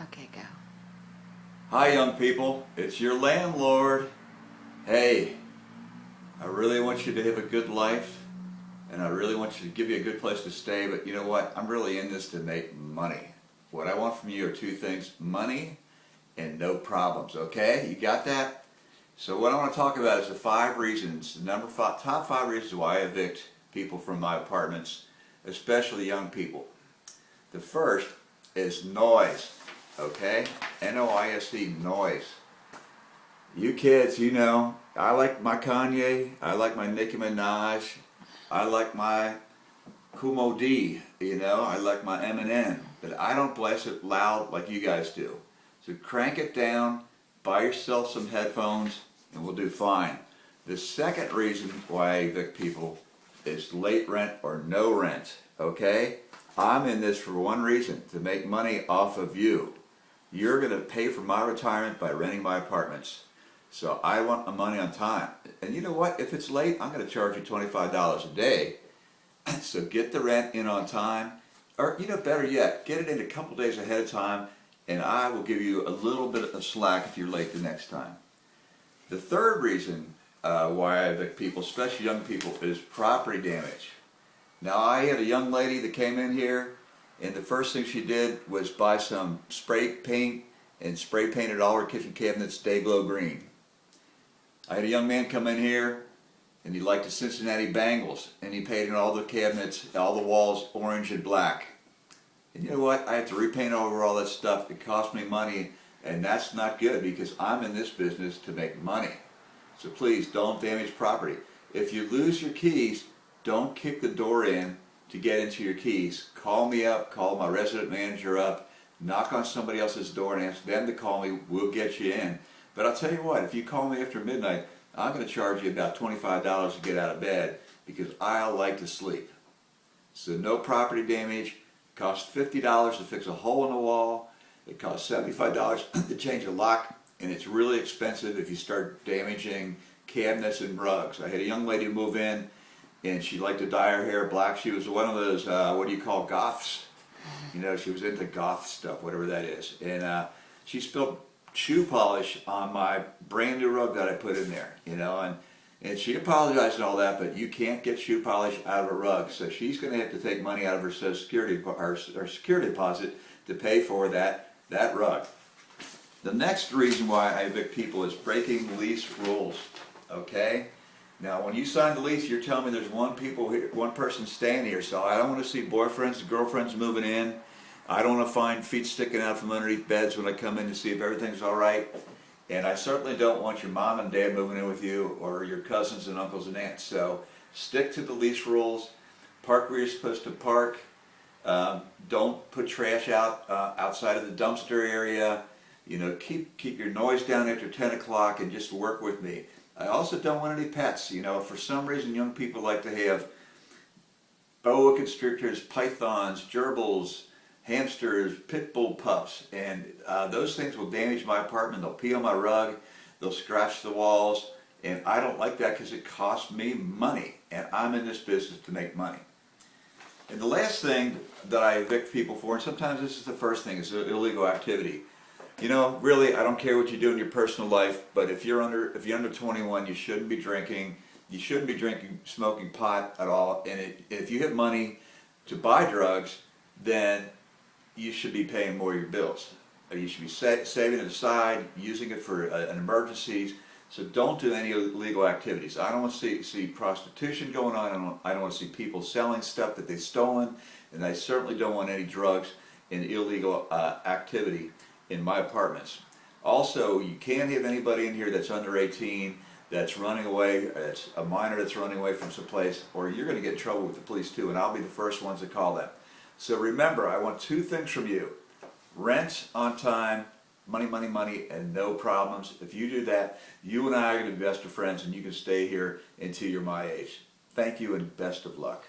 Okay, go. Hi young people, it's your landlord. Hey, I really want you to have a good life and I really want you to give you a good place to stay, but you know what? I'm really in this to make money. What I want from you are two things: money and no problems, okay? You got that? So what I want to talk about is the top five reasons why I evict people from my apartments, especially young people. The first is noise. Okay? N-O-I-S-E, noise. You kids, you know, I like my Kanye, I like my Nicki Minaj, I like my Kumo D, you know, I like my Eminem, but I don't blast it loud like you guys do. So crank it down, buy yourself some headphones, and we'll do fine. The second reason why I evict people is late rent or no rent, okay? I'm in this for one reason: to make money off of you. You're going to pay for my retirement by renting my apartments. So I want my money on time. And you know what? If it's late, I'm going to charge you $25 a day. So get the rent in on time. Or, you know, better yet, get it in a couple days ahead of time, and I will give you a little bit of slack if you're late the next time. The third reason why I evict people, especially young people, is property damage. Now, I had a young lady that came in here, and the first thing she did was buy some spray paint and spray painted all her kitchen cabinets Day-Glo green. I had a young man come in here and he liked the Cincinnati Bengals, and he painted all the cabinets, all the walls orange and black. And you know what? I had to repaint over all that stuff. It cost me money, and that's not good because I'm in this business to make money. So please don't damage property. If you lose your keys, don't kick the door in to get into your keys. Call me up, call my resident manager up, knock on somebody else's door and ask them to call me. We'll get you in. But I'll tell you what, if you call me after midnight, I'm going to charge you about $25 to get out of bed because I like to sleep. So no property damage. It costs $50 to fix a hole in the wall. It costs $75 to change a lock, and it's really expensive if you start damaging cabinets and rugs. I had a young lady move in, and she liked to dye her hair black. She was one of those, what do you call, goths? You know, she was into goth stuff, whatever that is. And she spilled shoe polish on my brand new rug that I put in there, you know, and she apologized and all that, but you can't get shoe polish out of a rug. So she's going to have to take money out of her Social Security, her security deposit to pay for that rug. The next reason why I evict people is breaking lease rules, okay? Now, when you sign the lease, you're telling me there's one person staying here, so I don't want to see boyfriends and girlfriends moving in. I don't want to find feet sticking out from underneath beds when I come in to see if everything's all right. And I certainly don't want your mom and dad moving in with you, or your cousins and uncles and aunts. So stick to the lease rules. Park where you're supposed to park. Don't put trash out outside of the dumpster area. You know, keep your noise down after 10 o'clock and just work with me. I also don't want any pets. You know, for some reason young people like to have boa constrictors, pythons, gerbils, hamsters, pit bull pups, and those things will damage my apartment. They'll pee on my rug, they'll scratch the walls, and I don't like that because it costs me money, and I'm in this business to make money. And the last thing that I evict people for, and sometimes this is the first thing, is illegal activity. You know, really, I don't care what you do in your personal life, but if you're under 21, you shouldn't be drinking. You shouldn't be smoking pot at all. And if you have money to buy drugs, then you should be paying more of your bills. You should be saving it aside, using it for an emergencies. So don't do any illegal activities. I don't want to see prostitution going on. I don't want to see people selling stuff that they've stolen, and I certainly don't want any drugs and illegal activity in my apartments. Also, you can't have anybody in here that's under 18 that's running away. It's a minor that's running away from some place, or you're going to get in trouble with the police too, and I'll be the first ones to call them. So remember, I want two things from you: rent on time, money, money, money, and no problems. If you do that, you and I are going to be best of friends, and you can stay here until you're my age. Thank you, and best of luck.